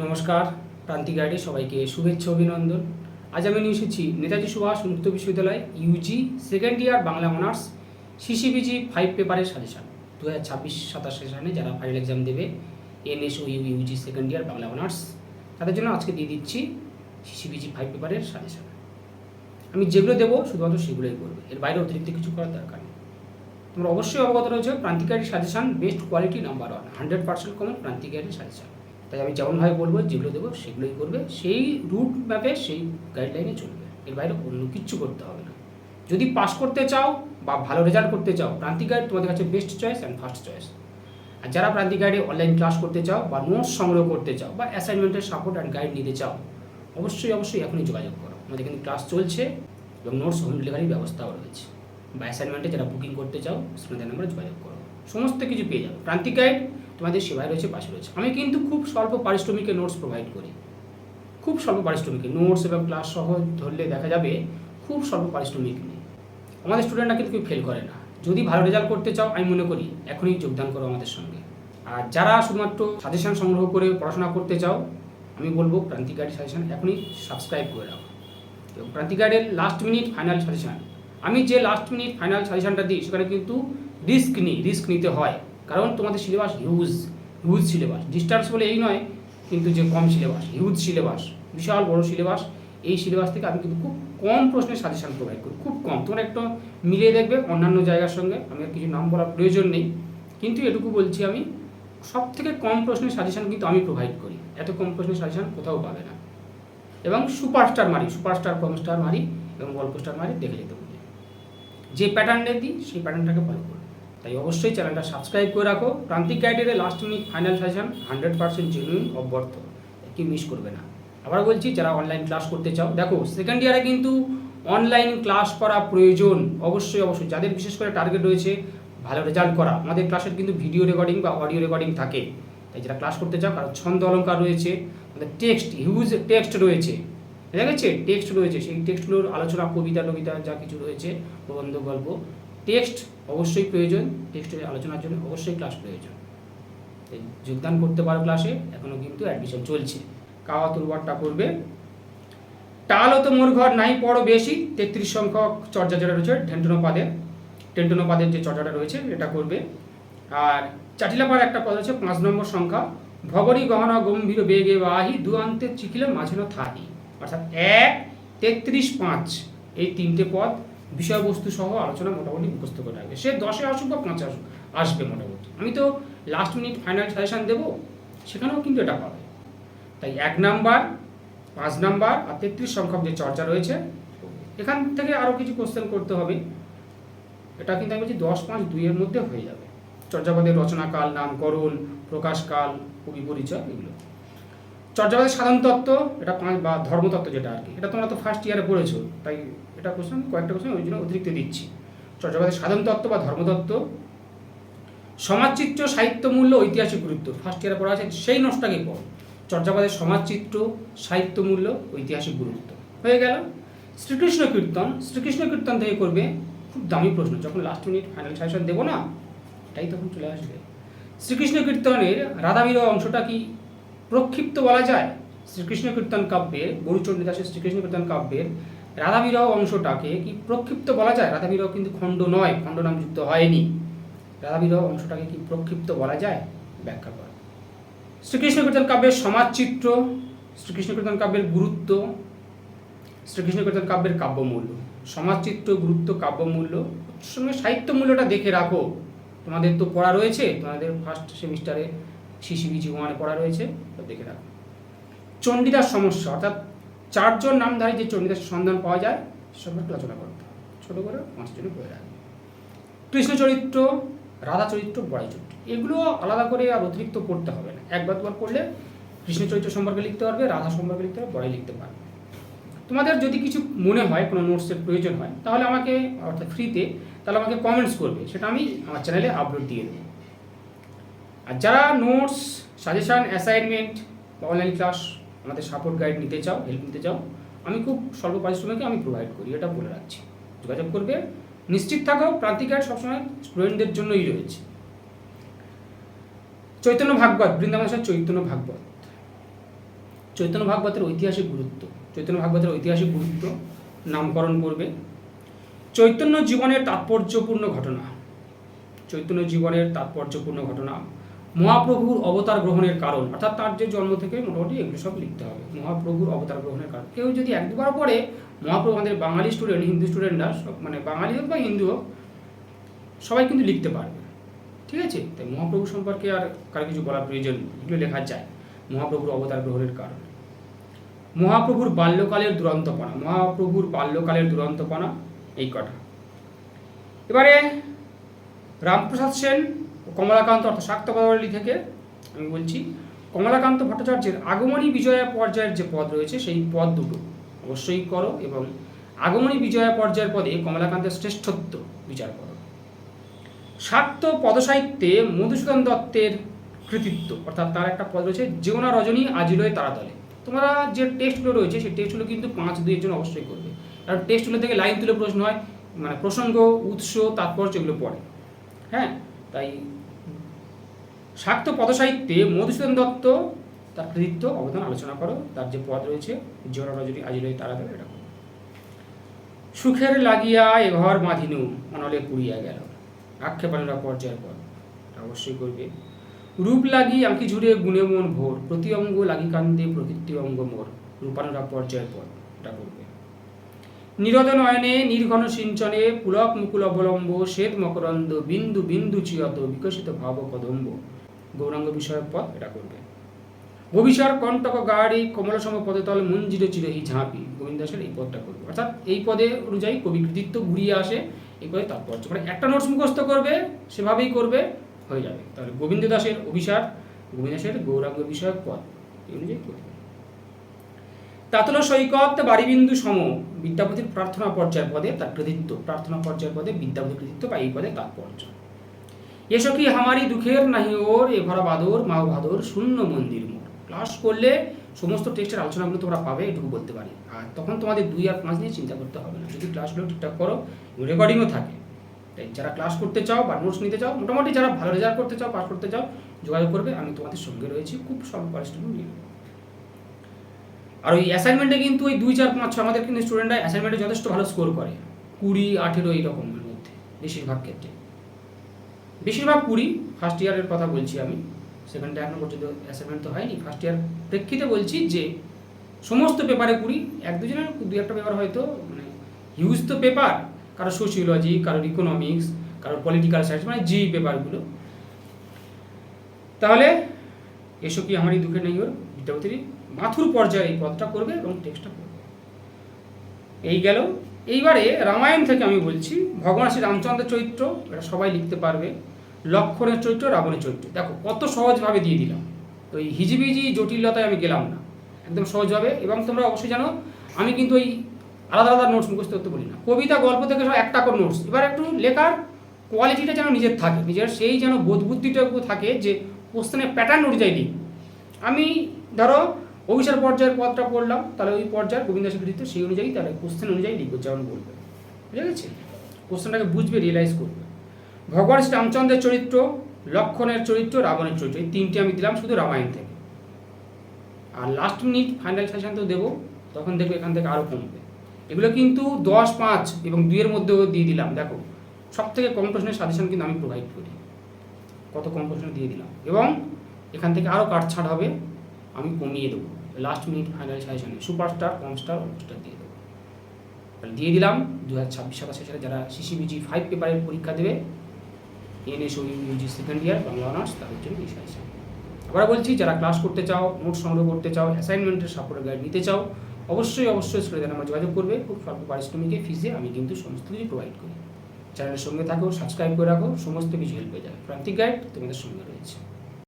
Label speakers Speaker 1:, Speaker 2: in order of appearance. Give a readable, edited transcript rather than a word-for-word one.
Speaker 1: নমস্কার, প্রান্তিক গাইডে সবাইকে শুভেচ্ছা অভিনন্দন। আজ আমি নিয়ে এসেছি নেতাজি সুভাষ মুক্ত বিশ্ববিদ্যালয় Yuji second year Bangla honours CCBG 5 পেপারের সাজেশান 2026-27 সেশনে যারা ফাইনাল এক্সাম দেবে NSU Yuji second year Bangla honours তাদের জন্য আজকে দিয়ে দিচ্ছি সিসিবিজি 5 পেপারের সাজেশান। আমি যেগুলো দেবো শুধুমাত্র সেগুলোই করবে, এর বাইরে অতিরিক্ত কিছু করার দরকার নেই। তোমরা অবশ্যই অবগত রয়েছে প্রান্তিক গাইডের suggestion best quality number 1, 100% common প্রান্তিক গাইডের সাজেশান। তাই আমি যেমনভাবে বলবো যেগুলো দেবো সেগুলোই করবে, সেই রুট ম্যাপে সেই গাইডলাইনে চলবে, এর বাইরে অন্য কিচ্ছু করতে হবে না। যদি পাস করতে চাও বা ভালো রেজাল্ট করতে চাও প্রান্তিক গাইড তোমাদের কাছে best choice and first choice. আর যারা প্রান্তিক গাইডে অনলাইন ক্লাস করতে চাও বা নোটস সংগ্রহ করতে চাও বা অ্যাসাইনমেন্টের সাপোর্ট অ্যান্ড গাইড নিতে চাও অবশ্যই এখনই যোগাযোগ করো। আমাদের কিন্তু ক্লাস চলছে এবং নোটস হোম ডেলিভারির ব্যবস্থাও রয়েছে। বা অ্যাসাইনমেন্টে যারা বুকিং করতে চাও স্ক্রিনে নাম্বারে যোগাযোগ করো, সমস্ত কিছু পেয়ে যাবে। প্রান্তিক গাইড তোমাদের সেবায় রয়েছে, পাশে রয়েছে। আমি কিন্তু খুব স্বল্প পারিশ্রমিকে নোটস প্রোভাইড করি, খুব স্বল্প পারিশ্রমিকে নোটস এবং ক্লাস সহ ধরলে দেখা যাবে খুব স্বল্প পারিশ্রমিক নেই। আমাদের স্টুডেন্টরা কিন্তু কেউ ফেল করে না। যদি ভালো রেজাল্ট করতে চাও আমি মনে করি এখনই যোগদান করো আমাদের সঙ্গে। আর যারা শুধুমাত্র সাজেশন সংগ্রহ করে পড়াশোনা করতে চাও আমি বলবো প্রান্তিক গাইড সাজেশন এখনই সাবস্ক্রাইব করে রাখো। এবং প্রান্তিক গাইডের লাস্ট মিনিট ফাইনাল সাজেশন, আমি যে লাস্ট মিনিট ফাইনাল সাজেশনটা দিই সেখানে কিন্তু রিস্ক নিতে হয়, কারণ তোমাদের সিলেবাস হিউজ সিলেবাস। ডিস্টেন্স বলে এই নয় কিন্তু যে কম সিলেবাস, হিউজ সিলেবাস, বিশাল বড় সিলেবাস। এই সিলেবাস থেকে আমি কিন্তু খুব কম প্রশ্নের সাজেশন প্রোভাইড করি, খুব কম। তোমরা একটু মিলিয়ে দেখবে অন্যান্য জায়গার সঙ্গে, আমি আর কিছু নাম বলার প্রয়োজন নেই, কিন্তু এটুকু বলছি আমি সব থেকে কম প্রশ্নের সাজেশন কিন্তু আমি প্রোভাইড করি। এত কম প্রশ্নের সাজেশন কোথাও পাবে না। এবং সুপারস্টার কম স্টার মারি এবং গল্প স্টার মারি, দেখে যেতে বলি। যে প্যাটার্নটা দিই সেই প্যাটার্নটাকে ফলো করো। তাই অবশ্যই চ্যানেলটা সাবস্ক্রাইব করে রাখো। প্রান্তিক গাইডের last minute final suggestion 100% genuine অব্যর্থ, কি মিস করবে না। আবার বলছি যারা অনলাইন ক্লাস করতে চাও, দেখো সেকেন্ড ইয়ারে কিন্তু অনলাইন ক্লাস করা প্রয়োজন অবশ্যই। যাদের বিশেষ করে টার্গেট রয়েছে ভালো রেজাল্ট করা, আমাদের ক্লাসের কিন্তু ভিডিও রেকর্ডিং বা অডিও রেকর্ডিং থাকে। তাই যারা ক্লাস করতে চাও, কারণ ছন্দ অলঙ্কার রয়েছে, আমাদের হিউজ টেক্সট রয়েছে, দেখা গেছে টেক্সট রয়েছে, সেই টেক্সটগুলোর আলোচনা, কবিতা যা কিছু রয়েছে, প্রবন্ধ, গল্প, টেক্সট অবশ্যই প্রয়োজন। টেক্সটের আলোচনার জন্য অবশ্যই ক্লাস প্রয়োজন। যোগদান করতে পারো ক্লাসে, এখনও কিন্তু অ্যাডমিশন চলছে। কাওয়া তুলবারটা করবে। টালো তো মোর ঘর নাই পড়ো বেশি, 33 সংখ্যক চর্যা যেটা রয়েছে টেন্টনোপাদের যে চর্যাটা রয়েছে এটা করবে। আর চাটিলাপার একটা পদ আছে 5 নম্বর সংখ্যা, ভবনী গহনা গম্ভীর বেগে বাহি দুয়ান্তে চিখিলে মাঝেনো থাকি, অর্থাৎ 1, 33, 5 এই 3টে পদ বিষয়বস্তু সহ আলোচনা মোটামুটি মুখস্থ করে রাখবে। সে 10-এ আসুক বা 5-এ আসুক, আসবে মোটামুটি। আমি তো লাস্ট মিনিট ফাইনাল সাজেশন দেবো, সেখানেও কিন্তু এটা পাবে। তাই 1 নাম্বার, 5 নাম্বার আর 33 সংখ্যক যে চর্চা রয়েছে, এখান থেকে আরও কিছু কোশ্চেন করতে হবে। এটা কিন্তু আমি বলছি 10-5-2 এর মধ্যে হয়ে যাবে। চর্যাপদের রচনাকাল, নামকরণ, প্রকাশকাল, কবি পরিচয়, এগুলো। চর্যাপদের সাধারণ তত্ত্ব, এটা 5 বা ধর্মতত্ত্ব যেটা আর কি, এটা তোমরা তো ফার্স্ট ইয়ারে পড়েছো, তাই এটা কোশ্চেন কয়েকটা কোশ্চেন ওই জন্য অতিরিক্ত দিচ্ছি। চর্যাপদের সাধারণ তত্ত্ব বা ধর্মতত্ত্ব, সমাজচিত্র, সাহিত্য মূল্য, ঐতিহাসিক গুরুত্ব, ফার্স্ট ইয়ারে পড়া আছে, সেই নোটসটাকে পড়ো। চর্যাপদের সমাজচিত্র, সাহিত্য মূল্য, ঐতিহাসিক গুরুত্ব হয়ে গেল। শ্রীকৃষ্ণ কীর্তন থেকে করবে, খুব দামি প্রশ্ন। যখন লাস্ট মিনিট ফাইনাল সাজেশন দেবো না, এটাই তখন চলে আসবে। শ্রীকৃষ্ণ কীর্তনের রাধাবিরহ অংশটা কি প্রক্ষিপ্ত বলা যায়? শ্রীকৃষ্ণ কীর্তন কাব্যের, গৌরচণ্ডী দাসের শ্রীকৃষ্ণ কীর্তন কাব্যের রাধাবিরহ অংশটাকে কি প্রক্ষিপ্ত বলা যায়? রাধাবিরহ কিন্তু খণ্ড নয়, খণ্ড নাম যুক্ত হয়নি। রাধাবিরহ অংশটাকে কি প্রক্ষিপ্ত বলা যায়? ব্যাখ্যা কর। শ্রীকৃষ্ণ কীর্তন কাব্যের সমাজচিত্র, শ্রীকৃষ্ণ কীর্তন কাব্যের গুরুত্ব, শ্রীকৃষ্ণ কীর্তন কাব্যের কাব্যমূল্য, সমাজচিত্র, গুরুত্ব, কাব্যমূল্য, সঙ্গে সাহিত্য মূল্যটা দেখে রাখো। তোমাদের তো পড়া রয়েছে, তোমাদের ফার্স্ট সেমিস্টারে সিসিবিজি 1-এ পড়া রয়েছে, তো দেখে রাখো। চণ্ডীদাস সমস্যা, অর্থাৎ 4জন নামধারী যে চণ্ডীদাসের সন্ধান পাওয়া যায় সম্পর্কে আলোচনা করতে হবে, ছোটো করে 5 জনে পড়ে রাখবে। কৃষ্ণ চরিত্র, রাধা চরিত্র, বড়াই চরিত্র, এগুলো আলাদা করে আর অতিরিক্ত পড়তে হবে না। 1-2 পড়লে কৃষ্ণ চরিত্র সম্পর্কে লিখতে পারবে, রাধা সম্পর্কে লিখতে পারবে, বড়াই লিখতে পারবে। তোমাদের যদি কিছু মনে হয়, কোনো নোটসের প্রয়োজন হয়, তাহলে আমাকে, অর্থাৎ ফ্রিতে, তাহলে আমাকে কমেন্টস করবে, সেটা আমি আমার চ্যানেলে আপলোড দিয়ে দেবো। আর যারা নোটস, সাজেশান, অ্যাসাইনমেন্ট বা অনলাইন ক্লাস আমাদের সাপোর্ট গাইড নিতে চাও, হেল্প নিতে চাও, আমি খুব স্বল্প পারিশ্রমিকে আমি প্রোভাইড করি, এটা বলে রাখছি। যোগাযোগ করবে, নিশ্চিত থাকো প্রান্তিক গাইড সবসময় স্টুডেন্টদের জন্যই রয়েছে। চৈতন্য ভাগবত, বৃন্দাবন চৈতন্য ভাগবত, চৈতন্য ভাগবতের ঐতিহাসিক গুরুত্ব, চৈতন্য ভাগবতের ঐতিহাসিক গুরুত্ব নামকরণ করবে। চৈতন্য জীবনের তাৎপর্যপূর্ণ ঘটনা, চৈতন্য জীবনের তাৎপর্যপূর্ণ ঘটনা, মহাপ্রভুর অবতার গ্রহণের কারণ, অর্থাৎ তার যে জন্ম থেকে মোটামুটি এগুলো সব লিখতে হবে। মহাপ্রভুর অবতার গ্রহণের কারণ, কেউ যদি এক দুবার পড়ে মহাপ্রভু, আমাদের বাঙালি স্টুডেন্ট, হিন্দু স্টুডেন্টরা সব, মানে বাঙালি হোক বা হিন্দু হোক, সবাই কিন্তু লিখতে পারবে, ঠিক আছে? তাই মহাপ্রভু সম্পর্কে আর কারো কিছু বলার প্রয়োজন নেই, এগুলো লেখা যায়। মহাপ্রভুর অবতার গ্রহণের কারণ, মহাপ্রভুর বাল্যকালের দুরন্তপনা, মহাপ্রভুর বাল্যকালের দুরন্তপনা, এই কটা। এবারে রামপ্রসাদ সেন ও কমলাকান্ত, অর্থাৎ শাক্তপদাবলী থেকে আমি বলছি, কমলাকান্ত ভট্টাচার্যের আগমনী বিজয়া পর্যায়ের যে পদ রয়েছে সেই পদ দুটো অবশ্যই করো, এবং আগমনী বিজয়া পর্যায়ের পদে কমলাকান্তের শ্রেষ্ঠত্ব বিচার করো। শাক্ত পদসাহিত্যে মধুসূদন দত্তের কৃতিত্ব, অর্থাৎ তার একটা পদ রয়েছে, যেওনা রজনী আজিলয় তারাতলে। তোমরা যে টেস্টগুলো রয়েছে সেই টেস্টগুলো কিন্তু 5-2 এর জন্য অবশ্যই করবে, কারণ টেস্টগুলো থেকে লাইন তুলে প্রশ্ন হয়, মানে প্রসঙ্গ, উৎস, তাৎপর্য এগুলো পড়ে। হ্যাঁ, তাই শাক্ত পদসাহিত্যে মধুসূদন দত্ত তার কৃতিত্ব অবদান আলোচনা করো, তার যে পদ রয়েছে যেওনা রজনী আজিলয় তারাতলে, এটা করো। সুখের লাগিয়া এ ঘর বাঁধিনু অনলে পুড়িয়া গেল, আক্ষেপণা পর্যায়ের পদ, এটা অবশ্যই করবে। রূপ লাগি আঁকি ঝুড়ে গুণে মন ভোর, প্রতি অঙ্গ লাগি কান্দে প্রকৃতি অঙ্গ মোর, রূপানুরাগ পর্যায়ের পদ, এটা করবে। নিরদ নয়নে নির্ঘন সিঞ্চনে পুলক মুকুল অবলম্ব, শ্বেত মকরন্দ বিন্দু বিন্দু চিয়ত বিকশিত ভাব কদম্ব, গৌরাঙ্গ বিষয়ক পদ, এটা করবে। ভবিষ্যৎ কণ্টক গাড়ি কমলসম পদতল মঞ্জির চিরহি ঝাঁপি, গোবিন্দ দাসের এই পদটা করবে। অর্থাৎ এই পদে অনুযায়ী কবি কৃতিত্ব ঘুরিয়ে আসে, এই পদে তাৎপর্য, মানে একটা নোটস মুখস্থ করবে, সেভাবেই করবে, হয়ে যাবে। তাহলে গোবিন্দ দাসের অভিসার, গোবিন্দ দাসের গৌরাঙ্গ বিষয়ক পদ, এই অনুযায়ী করবে। তাতল সৈকত বাড়িবিন্দু সম, বিদ্যাপতির প্রার্থনা পর্যায়ের পদে তার কৃতিত্ব, প্রার্থনা পর্যায়ের পদে বিদ্যাপতির কৃতিত্ব বা এই পদে তাৎপর্য। এসো কি হামারি দুঃখের নাহি ওর, এ ভরা বাদর মাও ভাদর শূন্য মন্দির মোর। ক্লাস করলে সমস্ত টেক্সটের আলোচনাগুলো তোমরা পাবে, এটুকু বলতে পারি। আর তখন তোমাদের 2 আর 5 নিয়ে চিন্তা করতে হবে না, যদি ক্লাসগুলো ঠিকঠাক করো, রেকর্ডিংও থাকে। তাই যারা ক্লাস করতে চাও বা নোটস নিতে চাও, মোটামুটি যারা ভালো রেজাল্ট করতে চাও, পাস করতে চাও, যোগাযোগ করবে, আমি তোমাদের সঙ্গে রয়েছি, খুব স্বল্প পারিশ্রমিক নিয়ে। আর ওই অ্যাসাইনমেন্টে কিন্তু ওই 2, 4, 5, 6 আমাদের কিন্তু স্টুডেন্টরা অ্যাসাইনমেন্টে যথেষ্ট ভালো স্কোর করে, 20, 18 এই রকমের মধ্যে বেশিরভাগ ক্ষেত্রে, বেশিরভাগ 20। ফার্স্ট ইয়ারের কথা বলছি আমি, সেকেন্ড এখনো পর্যন্ত অ্যাসাইনমেন্ট তো হয়নি। ফার্স্ট ইয়ার প্রেক্ষিতে বলছি যে সমস্ত পেপারে 20, 1-2 জনের 2-1টা পেপার হয়তো, মানে হিউজ তো পেপার, কারো সোশিওলজি, কারোর ইকোনমিক্স, কারোর পলিটিক্যাল সায়েন্স, মানে জি পেপারগুলো। তাহলে এসো কি আমারই দুঃখের নেই ওর, বিদ্যাপতির মাথুর পর্যায়ে এই পদটা করবে এবং টেক্সটটা করবে। এই গেল। এইবারে রামায়ণ থেকে আমি বলছি, ভগবান শ্রী রামচন্দ্রের চরিত্র, এটা সবাই লিখতে পারবে। লক্ষ্মণের চরিত্র, রাবণের চরিত্র, দেখো কত সহজভাবে দিয়ে দিলাম, তো এই হিজিবিজি জটিলতায় আমি গেলাম না, একদম সহজভাবে। এবং তোমরা অবশ্যই জানো আমি কিন্তু ওই আলাদা আলাদা নোটস মুখস্থ করতে বলি না, কবিতা গল্প থেকে সব একটা করে নোটস। এবার একটু লেখার কোয়ালিটিটা যেন নিজের থাকে, নিজের সেই যেন বোধ বুদ্ধিটুকু থাকে যে কোশ্চেনের প্যাটার্ন অনুযায়ী লিখ। আমি ধরো অভিসার পর্যায়ের পদটা পড়লাম, তাহলে ওই পর্যায়ের গোবিন্দ দাসের কৃতিত্ব সেই অনুযায়ী, তাহলে কোশ্চেন অনুযায়ী লিখবো যেমন বলবে, বুঝে গেছে? কোশ্চেনটাকে বুঝবে, রিয়েলাইজ করবে। ভগবান শ্রী রামচন্দ্রের চরিত্র, লক্ষ্মণের চরিত্র, রাবণের চরিত্র, এই 3টে আমি দিলাম শুধু রামায়ণ থেকে। আর লাস্ট মিনিট ফাইনাল সাজেশন তো দেবো, তখন দেখবে এখান থেকে আরও কমবে। এগুলো কিন্তু 10, 5 এবং 2 এর মধ্যেও দিয়ে দিলাম। দেখো সব থেকে কম প্রশ্নের সাজেশন কিন্তু আমি প্রোভাইড করি, কত কম প্রশ্ন দিয়ে দিলাম। এবং এখান থেকে আরও কাটছাঁট হবে, আমি কমিয়ে দেবো লাস্ট মিনিট ফাইনাল সাজেশনে, সুপারস্টার, কমস্টার, অলস্টার দিয়ে দেবো। দিয়ে দিলাম 2026-27 সালে যারা সিসিবিজি 5 পেপারের পরীক্ষা দেবে, NSO Yuji second year Bangla honours, তাদের জন্য এই সাজেশন। আবার বলছি, যারা ক্লাস করতে চাও, নোট সংগ্রহ করতে চাও, অ্যাসাইনমেন্টের সাপোর্ট গাইড নিতে চাও, অবশ্যই স্ক্রিনে আমার যোগাযোগ করবে। খুব স্বল্প পারিশ্রমিকে ফিজে আমি কিন্তু সমস্ত কিছু প্রোভাইড করি। চ্যানেলের সঙ্গে থাকো, সাবস্ক্রাইব করে রাখো, সমস্ত কিছু হেল্প হয়ে যাবে। প্রান্তিক গাইড তোমাদের সঙ্গে রয়েছে।